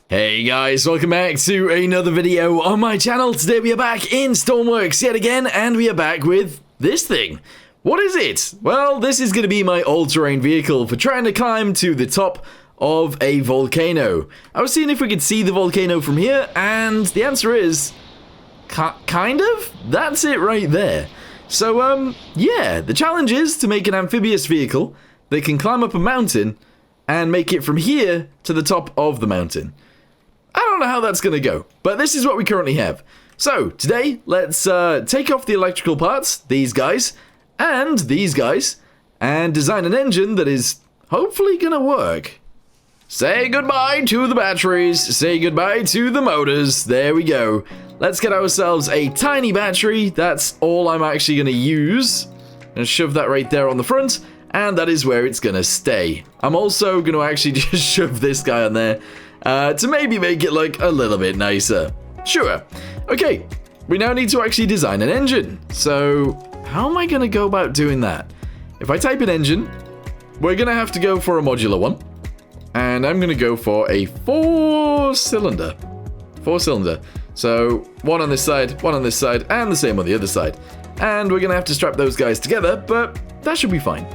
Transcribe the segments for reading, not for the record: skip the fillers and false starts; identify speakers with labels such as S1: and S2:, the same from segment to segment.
S1: Hey guys, welcome back to another video on my channel. Today we are back in Stormworks yet again, and we are back with this thing. What is it? Well, this is going to be my all-terrain vehicle for trying to climb to the top of a volcano. I was seeing if we could see the volcano from here, and the answer is... kind of? That's it right there. So, yeah, the challenge is to make an amphibious vehicle that can climb up a mountain and make it from here to the top of the mountain. I don't know how that's going to go, but this is what we currently have. So, today, let's take off the electrical parts, these guys, and design an engine that is hopefully going to work. Say goodbye to the batteries, say goodbye to the motors, there we go. Let's get ourselves a tiny battery, that's all I'm actually going to use. I'm going to shove that right there on the front, and that is where it's going to stay. I'm also going to actually just shove this guy on there. To maybe make it look a little bit nicer. Sure. Okay, we now need to actually design an engine. So, how am I going to go about doing that? If I type in engine, we're going to have to go for a modular one. And I'm going to go for a 4-cylinder. 4-cylinder. So, one on this side, and the same on the other side. And we're going to have to strap those guys together, but that should be fine.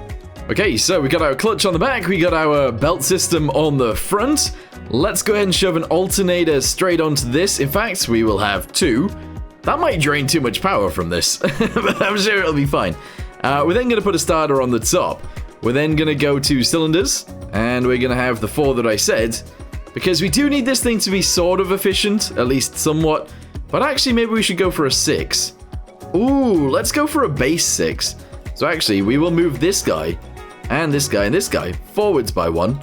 S1: Okay, so we got our clutch on the back, we got our belt system on the front. Let's go ahead and shove an alternator straight onto this. In fact, we will have two. That might drain too much power from this, but I'm sure it'll be fine. We're then going to put a starter on the top. We're then going to go to cylinders, and we're going to have the 4 that I said, because we do need this thing to be sort of efficient, at least somewhat. But actually, maybe we should go for a 6. Ooh, let's go for a base 6. So actually, we will move this guy, and this guy, and this guy forwards by 1.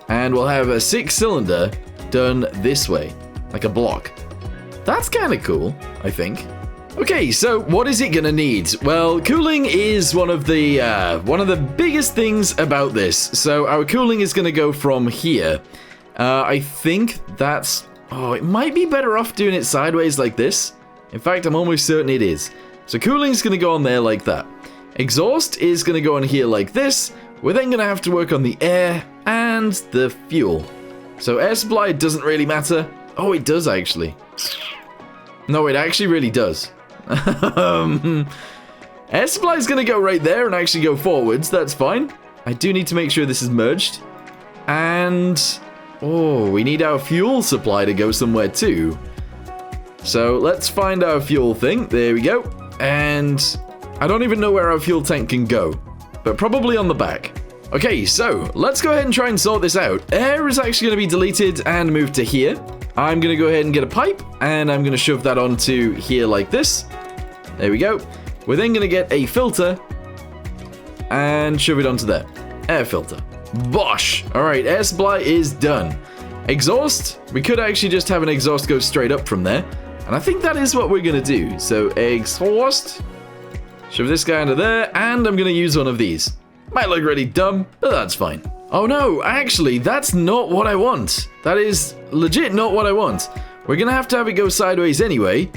S1: And we'll have a 6-cylinder done this way, like a block. That's kind of cool, I think. Okay, so what is it gonna need? Well, cooling is one of the biggest things about this. So our cooling is gonna go from here. I think that's... oh, it might be better off doing it sideways like this. In fact, I'm almost certain it is. So cooling's gonna go on there like that. Exhaust is gonna go on here like this. We're then going to have to work on the air and the fuel. So air supply doesn't really matter. Oh, it does actually. No, it actually really does. Air supply is going to go right there and actually go forwards. That's fine. I do need to make sure this is merged. And... oh, we need our fuel supply to go somewhere too. So let's find our fuel thing. There we go. And I don't even know where our fuel tank can go. But probably on the back. Okay, so let's go ahead and try and sort this out. Air is actually going to be deleted and moved to here. I'm going to go ahead and get a pipe, and I'm going to shove that onto here like this. There we go. We're then going to get a filter and shove it onto there. Air filter. Bosh! Alright, air supply is done. Exhaust, we could actually just have an exhaust go straight up from there. And I think that is what we're going to do. So exhaust... shove this guy under there, and I'm going to use one of these. Might look really dumb, but that's fine. Oh no, actually, that's not what I want. That is legit not what I want. We're going to have it go sideways anyway,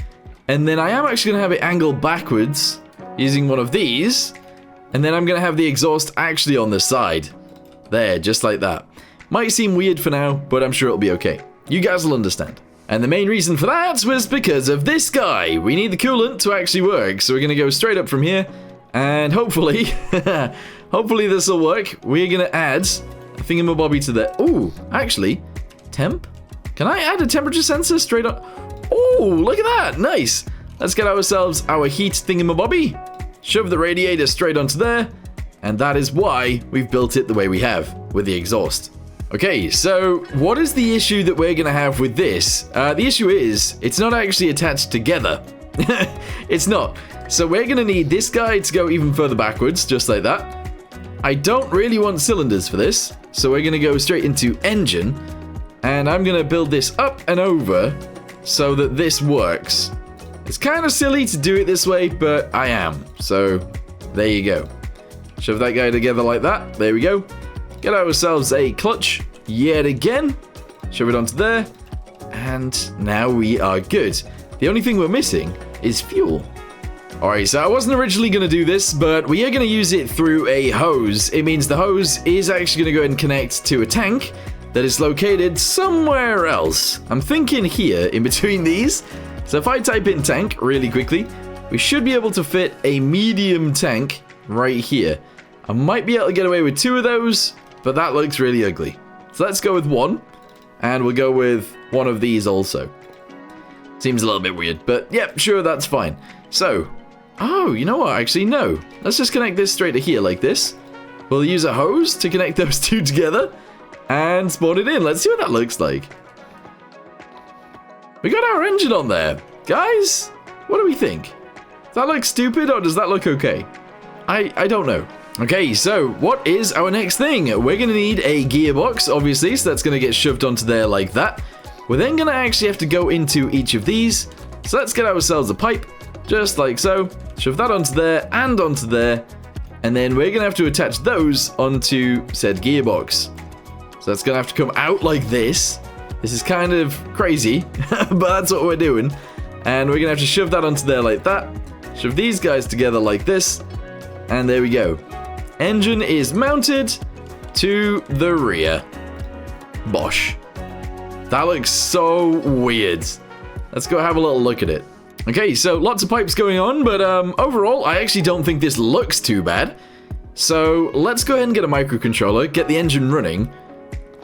S1: and then I am actually going to have it angle backwards using one of these, and then I'm going to have the exhaust actually on the side. There, just like that. Might seem weird for now, but I'm sure it'll be okay. You guys will understand. And the main reason for that was because of this guy. We need the coolant to actually work, so we're going to go straight up from here, and hopefully, hopefully this will work. We're going to add a thingamabobby to the... ooh, actually, temp? Can I add a temperature sensor straight up? Oh, look at that, nice. Let's get ourselves our heat thingamabobby, shove the radiator straight onto there, and that is why we've built it the way we have, with the exhaust. Okay, so what is the issue that we're going to have with this? The issue is, it's not actually attached together. It's not. So we're going to need this guy to go even further backwards, just like that. I don't really want cylinders for this, so we're going to go straight into engine. And I'm going to build this up and over so that this works. It's kind of silly to do it this way, but I am. So there you go. Shove that guy together like that. There we go. Get ourselves a clutch yet again. Shove it onto there. And now we are good. The only thing we're missing is fuel. Alright, so I wasn't originally going to do this, but we are going to use it through a hose. It means the hose is actually going to go ahead and connect to a tank. that is located somewhere else. I'm thinking here, in between these. So if I type in tank really quickly, we should be able to fit a medium tank right here. I might be able to get away with 2 of those, but that looks really ugly. So let's go with 1, and we'll go with 1 of these also. Seems a little bit weird, but yep, sure, that's fine. So, oh, you know what, actually, no. Let's just connect this straight to here like this. We'll use a hose to connect those 2 together, and spawn it in. Let's see what that looks like. We got our engine on there. Guys, what do we think? Does that look stupid, or does that look okay? I don't know. Okay, so what is our next thing? We're going to need a gearbox, obviously, so that's going to get shoved onto there like that. We're then going to actually have to go into each of these. So let's get ourselves a pipe, just like so. Shove that onto there and onto there. And then we're going to have to attach those onto said gearbox. So that's going to have to come out like this. This is kind of crazy, but that's what we're doing. And we're going to have to shove that onto there like that. Shove these guys together like this. And there we go. Engine is mounted to the rear. Bosh. That looks so weird. Let's go have a little look at it. Okay, so lots of pipes going on, but overall, I actually don't think this looks too bad. So let's go ahead and get a microcontroller, get the engine running,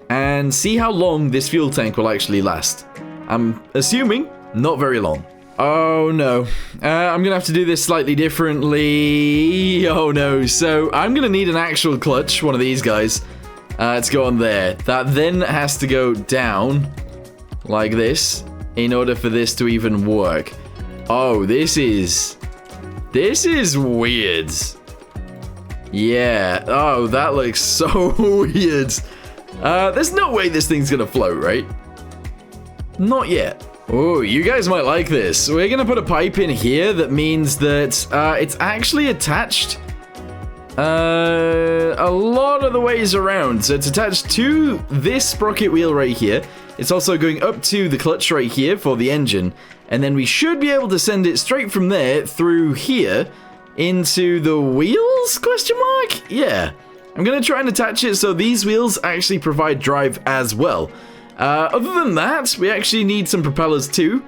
S1: and see how long this fuel tank will actually last. I'm assuming not very long. Oh no, I'm gonna have to do this slightly differently. Oh no, so I'm gonna need an actual clutch, one of these guys, to go on there. That then has to go down like this in order for this to even work. Oh, this is weird. Yeah, oh, that looks so weird. There's no way this thing's gonna float, right? Not yet. Oh, you guys might like this. We're gonna put a pipe in here that means that it's actually attached a lot of the ways around. So it's attached to this sprocket wheel right here. It's also going up to the clutch right here for the engine. And then we should be able to send it straight from there through here into the wheels, question mark? Yeah. I'm gonna try and attach it so these wheels actually provide drive as well. Other than that, we actually need some propellers too,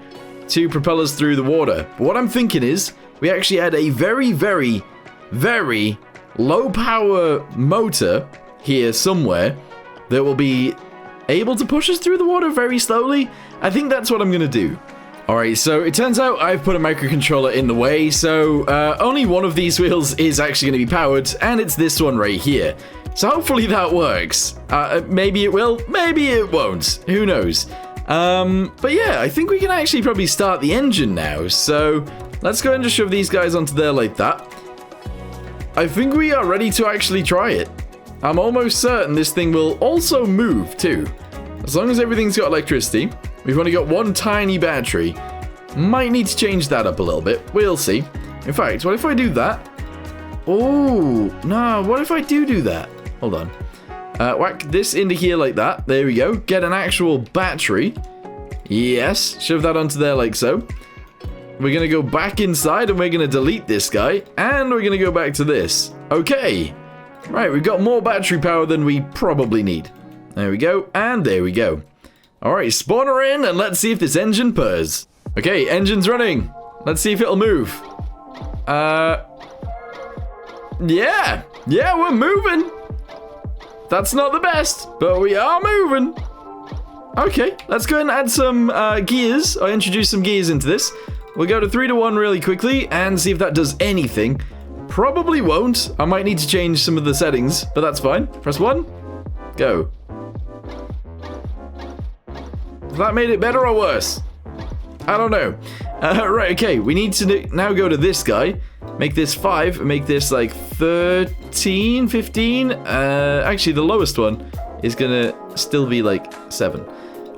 S1: to propel us through the water. But what I'm thinking is, we actually add a very, very, very low power motor here somewhere that will be able to push us through the water very slowly. I think that's what I'm gonna do. Alright, so it turns out I've put a microcontroller in the way, so only one of these wheels is actually going to be powered, and it's this one right here. So hopefully that works. Maybe it will, maybe it won't. Who knows? But yeah, I think we can actually probably start the engine now. So let's go and just shove these guys onto there like that. I think we are ready to actually try it. I'm almost certain this thing will also move too. As long as everything's got electricity. We've only got one tiny battery. Might need to change that up a little bit. We'll see. In fact, what if I do that? Oh, no, what if I do that? Hold on. Whack this into here like that. There we go. Get an actual battery. Yes, shove that onto there like so. We're going to go back inside and we're going to delete this guy. And we're going to go back to this. Okay. Right, we've got more battery power than we probably need. There we go. And there we go. Alright, spawner in and let's see if this engine purrs. Okay, engine's running. Let's see if it'll move. Yeah, we're moving. That's not the best, but we are moving. Okay, let's go ahead and add some gears. I'll introduce some gears into this. We'll go to 3 to 1 really quickly and see if that does anything. Probably won't. I might need to change some of the settings, but that's fine. Press 1. Go. That made it better or worse? I don't know. Right, okay, we need to now go to this guy, make this 5, and make this like 13, 15. Actually, the lowest one is gonna still be like 7.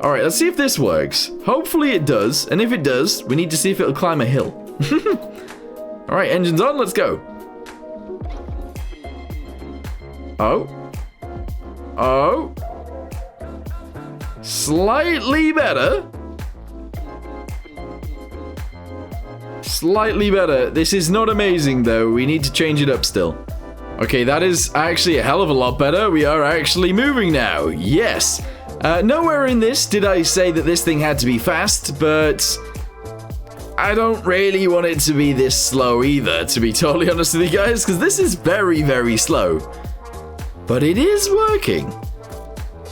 S1: All right, let's see if this works. Hopefully it does, and if it does, we need to see if it'll climb a hill. All right, engine's on, let's go. Oh. Slightly better. Slightly better. This is not amazing, though. We need to change it up still. Okay, that is actually a hell of a lot better. We are actually moving now. Yes. Nowhere in this did I say that this thing had to be fast, but I don't really want it to be this slow either, to be totally honest with you guys, because this is very, very slow. But it is working.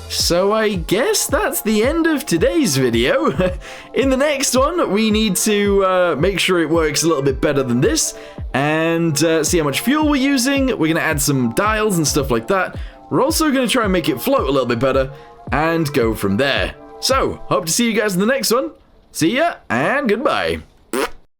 S1: So I guess that's the end of today's video. In the next one, we need to make sure it works a little bit better than this, and see how much fuel we're using. We're going to add some dials and stuff like that. We're also going to try and make it float a little bit better, and go from there. So, hope to see you guys in the next one. See ya, and goodbye.